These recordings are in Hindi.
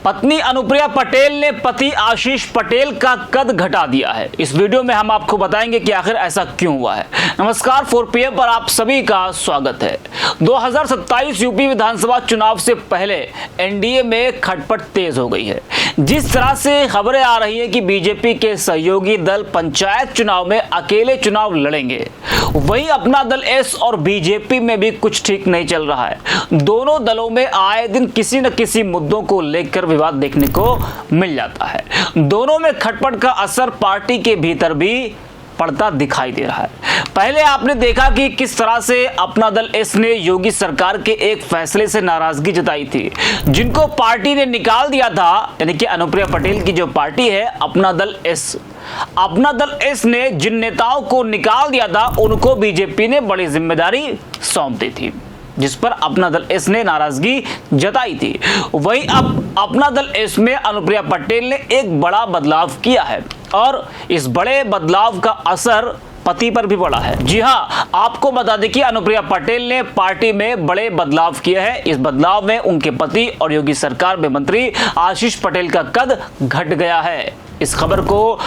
पत्नी अनुप्रिया पटेल ने पति आशीष पटेल का कद घटा दिया है। इस वीडियो में हम आपको बताएंगे कि आखिर ऐसा क्यों हुआ है। नमस्कार, 4PM पर आप सभी का स्वागत है। 2027 यूपी विधानसभा चुनाव से पहले एनडीए में खटपट तेज हो गई है। जिस तरह से खबरें आ रही हैं कि बीजेपी के सहयोगी दल पंचायत चुनाव में अकेले चुनाव लड़ेंगे, वहीं अपना दल एस और बीजेपी में भी कुछ ठीक नहीं चल रहा है। दोनों दलों में आए दिन किसी न किसी मुद्दों को लेकर विवाद देखने को मिल जाता है। दोनों में खटपट का असर पार्टी के भीतर भी पड़ता दिखाई दे रहा है। पहले आपने देखा कि किस तरह से अपना दल एस ने योगी सरकार के एक फैसले से नाराजगी जताई थी, जिनको पार्टी ने निकाल दिया था, यानी कि अनुप्रिया पटेल की जो पार्टी है अपना दल एस ने जिन नेताओं को निकाल दिया था उनको बीजेपी ने बड़ी जिम्मेदारी सौंप दी थी, जिस पर अपना दल एस ने नाराजगी जताई थी। वहीं अब अपना दल एस में अनुप्रिया पटेल ने एक बड़ा बदलाव किया है और इस बड़े बदलाव का असर पति पर भी पड़ा है। जी हां, आपको बता दें कि अनुप्रिया पटेल ने पार्टी में बड़े बदलाव किए हैं। इस बदलाव में उनके पति और योगी सरकार में मंत्री आशीष पटेल का कद घट गया है। इस खबर को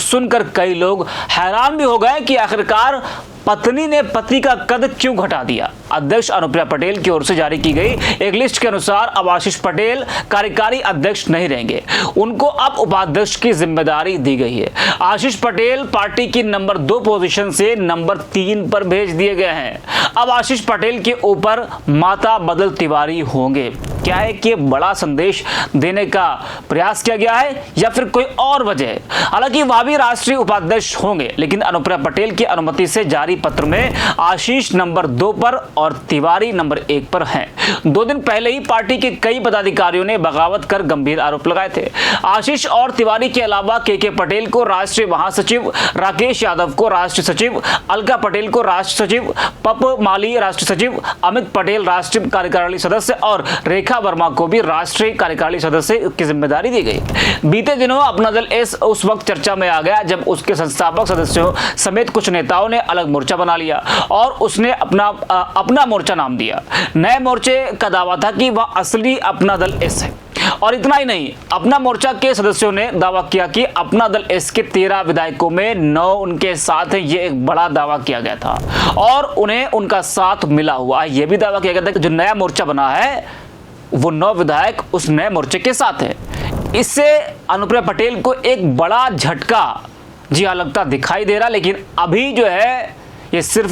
सुनकर कई लोग हैरान भी हो गए कि आखिरकार पत्नी ने पति का कद क्यों घटा दिया। अध्यक्ष अनुप्रिया पटेल की ओर से जारी की गई एक लिस्ट के अनुसार अब आशीष पटेल कार्यकारी अध्यक्ष नहीं रहेंगे, उनको अब उपाध्यक्ष की जिम्मेदारी दी गई है। आशीष पटेल पार्टी की नंबर 2 पोजीशन से नंबर 3 पर भेज दिए गए हैं। अब आशीष पटेल के ऊपर माता बदल तिवारी होंगे। क्या है कि बड़ा संदेश देने का प्रयास किया गया है या फिर कोई और वजह है? हालांकि वह भी राष्ट्रीय उपाध्यक्ष होंगे, लेकिन अनुप्रिया पटेल की अनुमति से जारी पत्र में आशीष नंबर 2 पर और तिवारी नंबर 1 पर हैं। 2 दिन पहले ही पार्टी के कई पदाधिकारियों ने बगावत कर गंभीर आरोप लगाए थे। आशीष और तिवारी के अलावा के पटेल को राष्ट्रीय महासचिव, राकेश यादव को राष्ट्रीय सचिव, अलका पटेल को राष्ट्रीय सचिव, पप माली राष्ट्रीय सचिव, अमित पटेल राष्ट्रीय कार्यकारिणी सदस्य और रेखा वर्मा को भी राष्ट्रीय कार्यकारिणी सदस्य की जिम्मेदारी दी गई। बीते दिनों अपना दल एस उस वक्त चर्चा में आ गया जब उसके संस्थापक सदस्यों समेत कुछ नेताओं ने अलग मोर्चा बना लिया और उसने अपना मोर्चा नाम दिया। नए मोर्चे का दावा था कि वह असली अपना दल एस है। और इतना ही नहीं, अपना मोर्चा के सदस्यों ने दावा किया कि अपना दल एस के 13 विधायकों में 9 उनके साथ हैं। ये एक बड़ा दावा किया गया था और उन्हें उनका साथ मिला हुआ है। यह भी दावा किया गया था कि जो नया मोर्चा बना है वो 9 विधायक उस नए मोर्चे के साथ है। इससे अनुप्रिया पटेल को एक बड़ा झटका जी हाँ लगता दिखाई दे रहा, लेकिन अभी जो है ये सिर्फ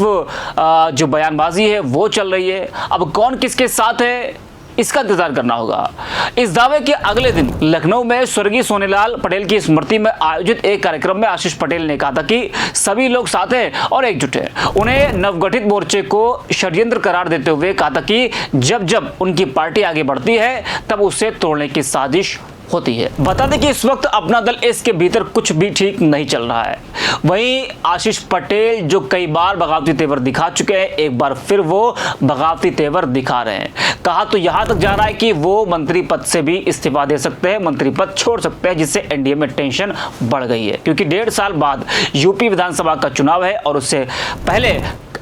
जो बयानबाजी है वो चल रही है। अब कौन किसके साथ है इसका इंतजार करना होगा। इस दावे के अगले दिन लखनऊ में स्वर्गीय सोनेलाल पटेल की स्मृति में आयोजित एक कार्यक्रम में आशीष पटेल ने कहा था कि सभी लोग साथ हैं और एकजुट हैं। उन्हें नवगठित मोर्चे को षड्यंत्र करार देते हुए कहा था कि जब उनकी पार्टी आगे बढ़ती है तब उसे तोड़ने की साजिश होती है। बता दें कि इस वक्त अपना दल एस के भीतर कुछ भी ठीक नहीं चल रहा है। वहीं आशीष पटेल जो कई बार बगावती तेवर दिखा चुके हैं, एक बार फिर वो बगावती तेवर दिखा रहे हैं। कहा तो यहां तक जा रहा है कि वो मंत्री पद से भी इस्तीफा दे सकते हैं, मंत्री पद छोड़ सकते हैं, जिससे एनडीए में टेंशन बढ़ गई है, क्योंकि 1.5 साल बाद यूपी विधानसभा का चुनाव है और उससे पहले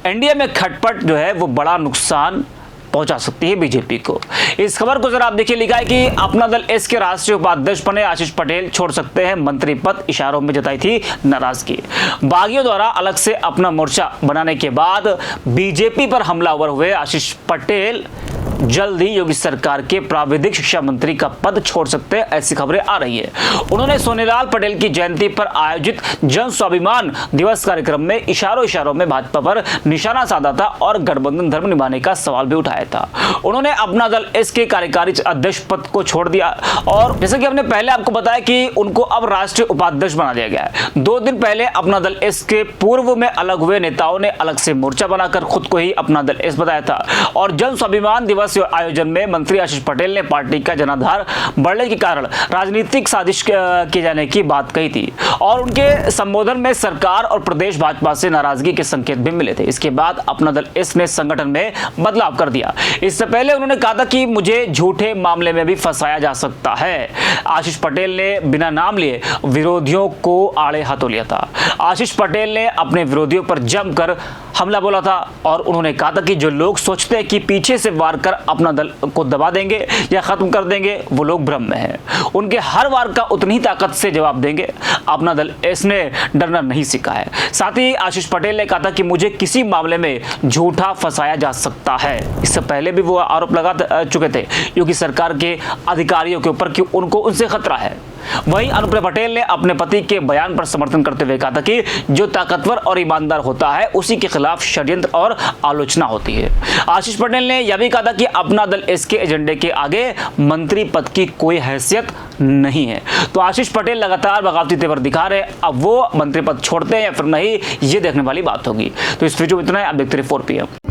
एनडीए में खटपट जो है वो बड़ा नुकसान पहुंचा सकती है बीजेपी को। इस खबर को जरा आप देखिए, लिखा है कि अपना दल एस के राष्ट्रीय उपाध्यक्ष बने आशीष पटेल छोड़ सकते हैं मंत्री पद, इशारों में जताई थी नाराजगी। बागियों द्वारा अलग से अपना मोर्चा बनाने के बाद बीजेपी पर हमलावर हुए आशीष पटेल जल्द ही योगी सरकार के प्राविधिक शिक्षा मंत्री का पद छोड़ सकते हैं, ऐसी खबरें आ रही है। उन्होंने सोनेलाल पटेल की जयंती पर आयोजित जन स्वाभिमान दिवस कार्यक्रम में इशारों में भाजपा पर निशाना साधा था और गठबंधन धर्म निभाने का सवाल भी उठाया था। उन्होंने अपना दल एस के कार्यकारी अध्यक्ष पद को छोड़ दिया और जैसे कि हमने पहले आपको बताया कि उनको अब राष्ट्रीय उपाध्यक्ष बना दिया गया है। 2 दिन पहले अपना दल एस के पूर्व में अलग हुए नेताओं ने अलग से मोर्चा बनाकर खुद को ही अपना दल एस बताया था और जन स्वाभिमान दिवस आयोजन में मंत्री आशीष पटेल ने पार्टी का जनाधार बढ़ने के कारण राजनीतिक साजिश किए जाने की बात कही थी और उनके संबोधन में सरकार और प्रदेश भाजपा से नाराजगी के संकेत भी मिले थे। इसके बाद अपना दल एस ने संगठन में बदलाव कर दिया। इससे पहले उन्होंने कहा था कि मुझे झूठे मामले में भी फंसाया जा सकता है। आशीष पटेल ने बिना नाम लिए विरोधियों को आड़े हाथों लिया था। आशीष पटेल ने अपने विरोधियों पर जमकर हमला बोला था और उन्होंने कहा था कि जो लोग सोचते हैं कि पीछे से वार कर अपना दल को दबा देंगे या खत्म कर देंगे, वो लोग भ्रम में हैं। उनके हर वार का उतनी ही ताकत से जवाब देंगे। अपना दल इसने डरना नहीं सीखा है। साथ ही आशीष पटेल ने कहा था कि मुझे किसी मामले में झूठा फंसाया जा सकता है। इससे पहले भी वो आरोप लगा चुके थे योगी सरकार के अधिकारियों के ऊपर कि उनको उनसे खतरा है। वहीं अनुप्रिया पटेल ने अपने पति के बयान पर समर्थन करते हुए कहा था कि जो ताकतवर और ईमानदार होता है उसी के खिलाफ षड्यंत्र और आलोचना होती है। आशीष पटेल ने यह भी कहा था कि अपना दल इसके एजेंडे के आगे मंत्री पद की कोई हैसियत नहीं है। तो आशीष पटेल लगातार बगावती तेवर दिखा रहे, अब वो मंत्री पद छोड़ते हैं या फिर नहीं, ये देखने वाली बात होगी। तो इस वीडियो में इतना है, आप देखते रहिए 4PM।